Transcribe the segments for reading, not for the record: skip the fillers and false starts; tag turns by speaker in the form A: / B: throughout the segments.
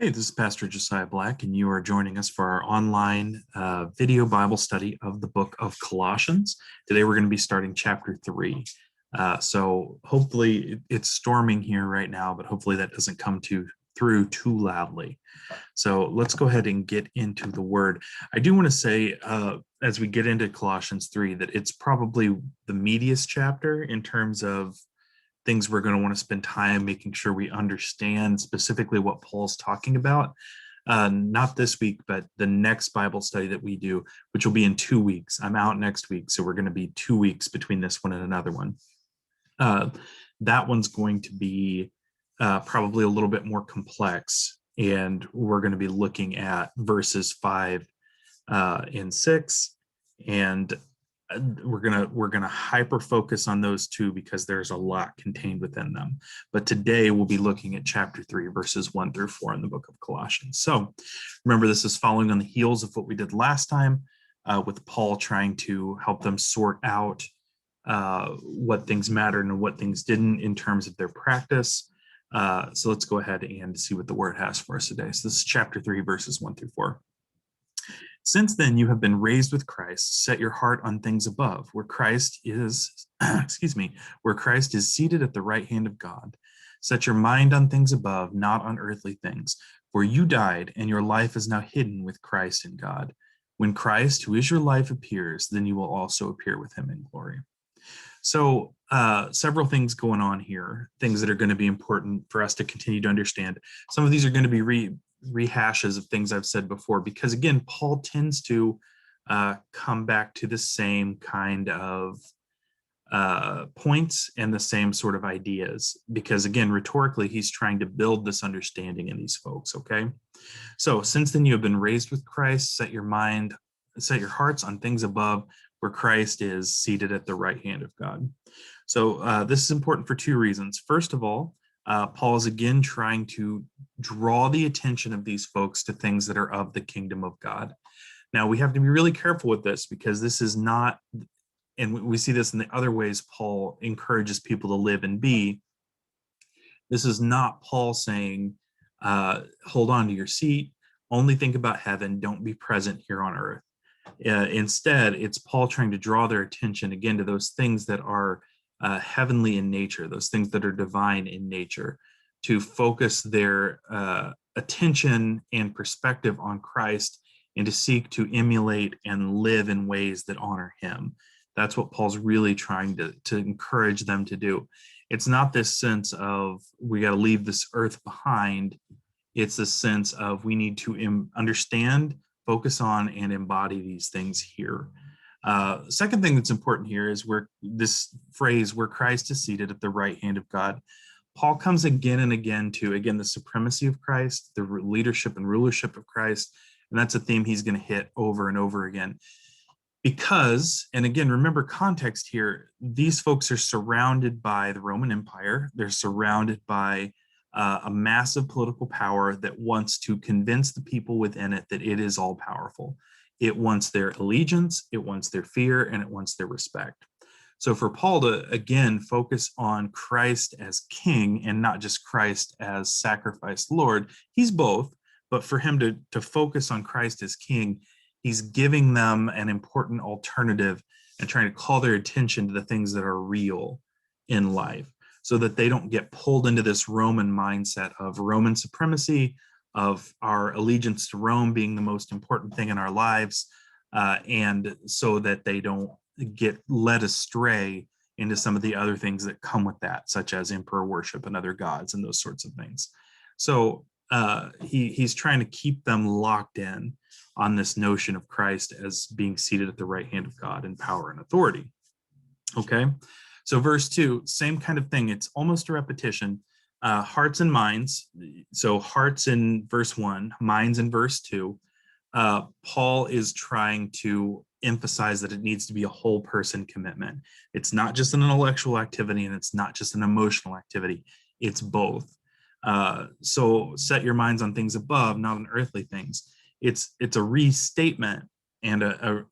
A: Hey, this is Pastor Josiah Black, and you are joining us for our online video Bible study of the book of Colossians. Today, we're going to be starting chapter 3. So hopefully, it's storming here right now, but hopefully that doesn't come through too loudly. So let's go ahead and get into the word. I do want to say, as we get into Colossians 3, that it's probably the meatiest chapter in terms of things we're going to want to spend time making sure we understand specifically what Paul's talking about. Not this week, but the next Bible study that we do, which will be in 2 weeks. I'm out next week, so we're going to be 2 weeks between this one and another one. That one's going to be probably a little bit more complex, and we're going to be looking at verses 5 and 6, and we're gonna hyper focus on those two because there's a lot contained within them. But today we'll be looking at chapter 3, verses 1 through 4 in the book of Colossians. So remember, this is following on the heels of what we did last time, with Paul trying to help them sort out what things mattered and what things didn't in terms of their practice. So let's go ahead and see what the word has for us today. So this is chapter 3, verses 1 through 4. Since then, you have been raised with Christ. Set your heart on things above, where Christ is, where Christ is seated at the right hand of God. Set your mind on things above, not on earthly things. For you died, and your life is now hidden with Christ in God. When Christ, who is your life, appears, then you will also appear with him in glory. So several things going on here, things that are going to be important for us to continue to understand. Some of these are going to be rehashes of things I've said before, because again, Paul tends to come back to the same kind of points and the same sort of ideas, because again, rhetorically, he's trying to build this understanding in these folks. Okay, so since then you have been raised with Christ. Set your hearts on things above, where Christ is seated at the right hand of God. So this is important for two reasons. First of all, Paul is again trying to draw the attention of these folks to things that are of the kingdom of God. Now, we have to be really careful with this, because this is not, and we see this in the other ways Paul encourages people to live and be. This is not Paul saying, hold on to your seat, only think about heaven, don't be present here on earth. Instead, it's Paul trying to draw their attention again to those things that are heavenly in nature, those things that are divine in nature, to focus their attention and perspective on Christ, and to seek to emulate and live in ways that honor him. That's what Paul's really trying to encourage them to do. It's not this sense of we got to leave this earth behind. It's the sense of we need to understand, focus on, and embody these things here. Second thing that's important here is where this phrase, where Christ is seated at the right hand of God. Paul comes again and again to, again, the supremacy of Christ, the leadership and rulership of Christ. And that's a theme he's going to hit over and over again. Because, and again, remember context here, these folks are surrounded by the Roman Empire. They're surrounded by a massive political power that wants to convince the people within it that it is all powerful. It wants their allegiance, it wants their fear, and it wants their respect. So for Paul to, again, focus on Christ as king and not just Christ as sacrificed Lord, he's both, but for him to focus on Christ as king, he's giving them an important alternative and trying to call their attention to the things that are real in life, so that they don't get pulled into this Roman mindset of Roman supremacy, of our allegiance to Rome being the most important thing in our lives, and so that they don't get led astray into some of the other things that come with that, such as emperor worship and other gods and those sorts of things. So he's trying to keep them locked in on this notion of Christ as being seated at the right hand of God in power and authority. Okay, so verse 2, same kind of thing. It's almost a repetition. Hearts and minds. So hearts in verse 1, minds in verse 2. Paul is trying to emphasize that it needs to be a whole person commitment. It's not just an intellectual activity, and it's not just an emotional activity. It's both. So set your minds on things above, not on earthly things. It's a restatement and a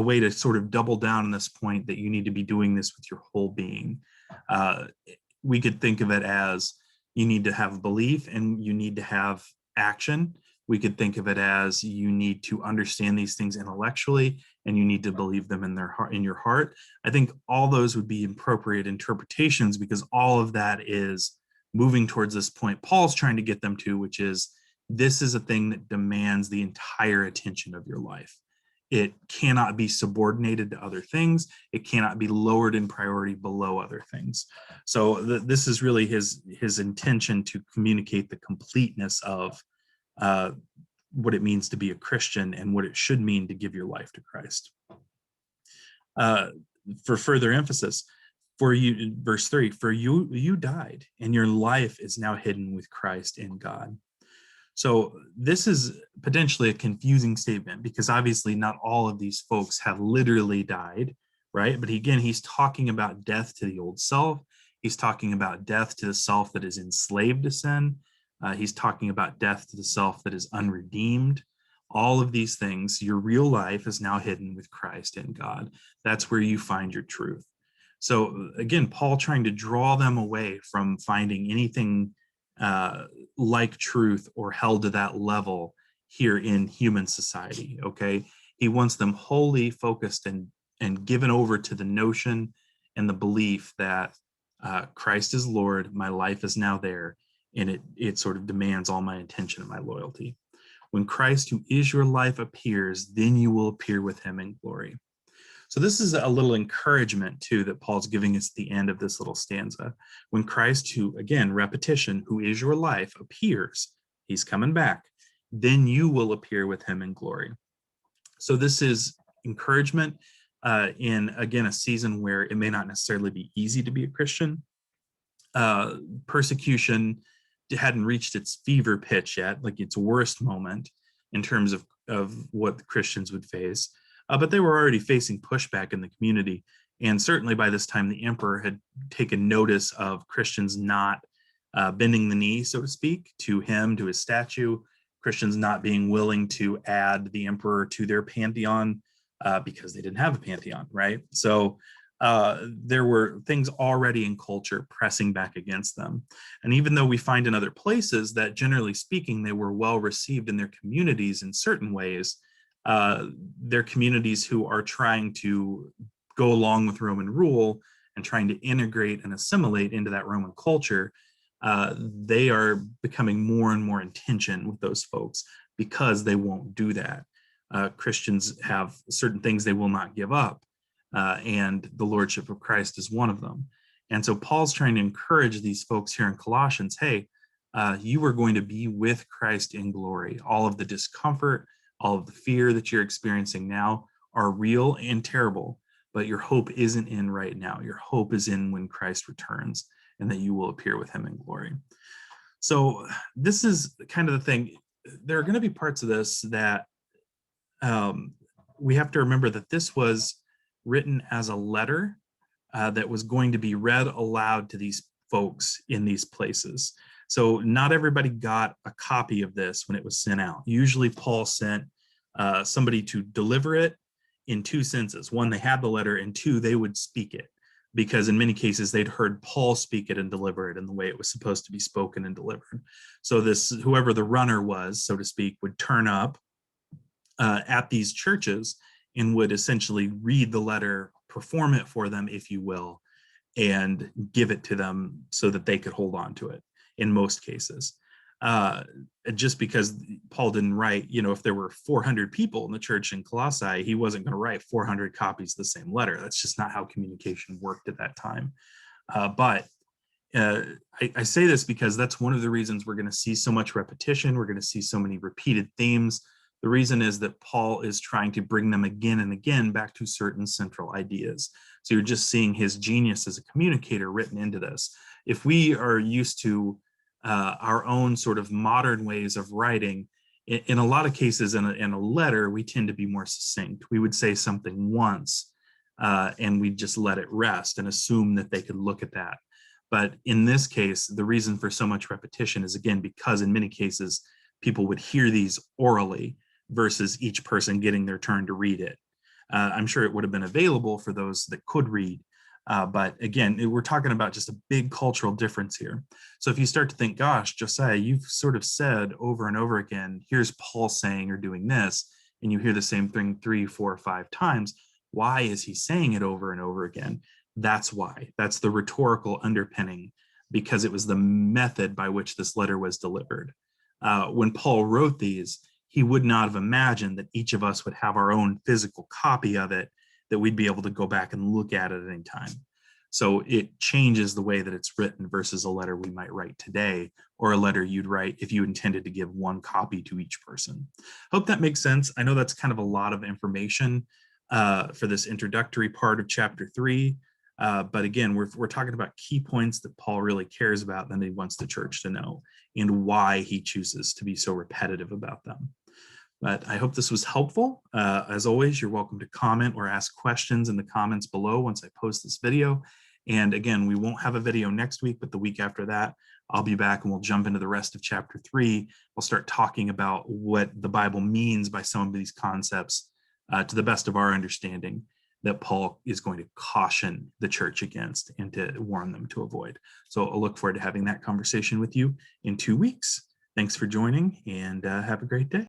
A: way to sort of double down on this point that you need to be doing this with your whole being. We could think of it as You need to have belief and you need to have action. We could think of it as you need to understand these things intellectually and you need to believe them in your heart. I think all those would be appropriate interpretations because all of that is moving towards this point Paul's trying to get them to, which is this is a thing that demands the entire attention of your life. It cannot be subordinated to other things. It cannot be lowered in priority below other things. So this is really his intention to communicate the completeness of what it means to be a Christian and what it should mean to give your life to Christ. For further emphasis, for you, verse 3, for you died, and your life is now hidden with Christ in God. So this is potentially a confusing statement because obviously not all of these folks have literally died, right? But again, he's talking about death to the old self. He's talking about death to the self that is enslaved to sin. He's talking about death to the self that is unredeemed. All of these things, your real life is now hidden with Christ in God. That's where you find your truth. So again, Paul trying to draw them away from finding anything like truth or held to that level here in human society. Okay, he wants them wholly focused and given over to the notion and the belief that Christ is Lord, my life is now there, and it sort of demands all my attention and my loyalty. When Christ, who is your life, appears, then you will appear with him in glory. So this is a little encouragement too that Paul's giving us at the end of this little stanza. When Christ, who, again, repetition, who is your life, appears, he's coming back, then you will appear with him in glory. So this is encouragement in, again, a season where it may not necessarily be easy to be a Christian. Persecution hadn't reached its fever pitch yet, like its worst moment in terms of what the Christians would face. But they were already facing pushback in the community. And certainly by this time, the emperor had taken notice of Christians not bending the knee, so to speak, to him, to his statue, Christians not being willing to add the emperor to their pantheon because they didn't have a pantheon, right? So there were things already in culture pressing back against them. And even though we find in other places that generally speaking, they were well received in their communities in certain ways, their communities who are trying to go along with Roman rule and trying to integrate and assimilate into that Roman culture, they are becoming more and more in tension with those folks because they won't do that. Christians have certain things they will not give up, and the Lordship of Christ is one of them. And so Paul's trying to encourage these folks here in Colossians, hey, you are going to be with Christ in glory. All of the discomfort, all of the fear that you're experiencing now are real and terrible, but your hope isn't in right now. Your hope is in when Christ returns and that you will appear with him in glory. So this is kind of the thing. There are going to be parts of this that we have to remember that this was written as a letter that was going to be read aloud to these folks in these places. So not everybody got a copy of this when it was sent out. Usually Paul sent somebody to deliver it in two senses. One, they had the letter, and two, they would speak it, because in many cases they'd heard Paul speak it and deliver it in the way it was supposed to be spoken and delivered. So this, whoever the runner was, so to speak, would turn up at these churches and would essentially read the letter, perform it for them, if you will, and give it to them so that they could hold on to it in most cases. Just because Paul didn't write, if there were 400 people in the church in Colossae, he wasn't going to write 400 copies of the same letter. That's just not how communication worked at that time. But I say this because that's one of the reasons we're going to see so much repetition. We're going to see so many repeated themes. The reason is that Paul is trying to bring them again and again back to certain central ideas. So you're just seeing his genius as a communicator written into this. If we are used to our own sort of modern ways of writing, in a lot of cases in a letter, we tend to be more succinct. We would say something once and we just let it rest and assume that they could look at that. But in this case, the reason for so much repetition is, again, because in many cases, people would hear these orally versus each person getting their turn to read it. I'm sure it would have been available for those that could read, But again, we're talking about just a big cultural difference here. So if you start to think, gosh, Josiah, you've sort of said over and over again, here's Paul saying or doing this, and you hear the same thing 3, 4, 5 times. Why is he saying it over and over again? That's why. That's the rhetorical underpinning, because it was the method by which this letter was delivered. When Paul wrote these, he would not have imagined that each of us would have our own physical copy of it that we'd be able to go back and look at it any time. So it changes the way that it's written versus a letter we might write today, or a letter you'd write if you intended to give one copy to each person. Hope that makes sense. I know that's kind of a lot of information for this introductory part of chapter 3. But again, we're talking about key points that Paul really cares about and he wants the church to know, and why he chooses to be so repetitive about them. But I hope this was helpful. As always, you're welcome to comment or ask questions in the comments below once I post this video. And again, we won't have a video next week, but the week after that, I'll be back and we'll jump into the rest of chapter 3. We'll start talking about what the Bible means by some of these concepts to the best of our understanding that Paul is going to caution the church against and to warn them to avoid. So I'll look forward to having that conversation with you in 2 weeks. Thanks for joining, and have a great day.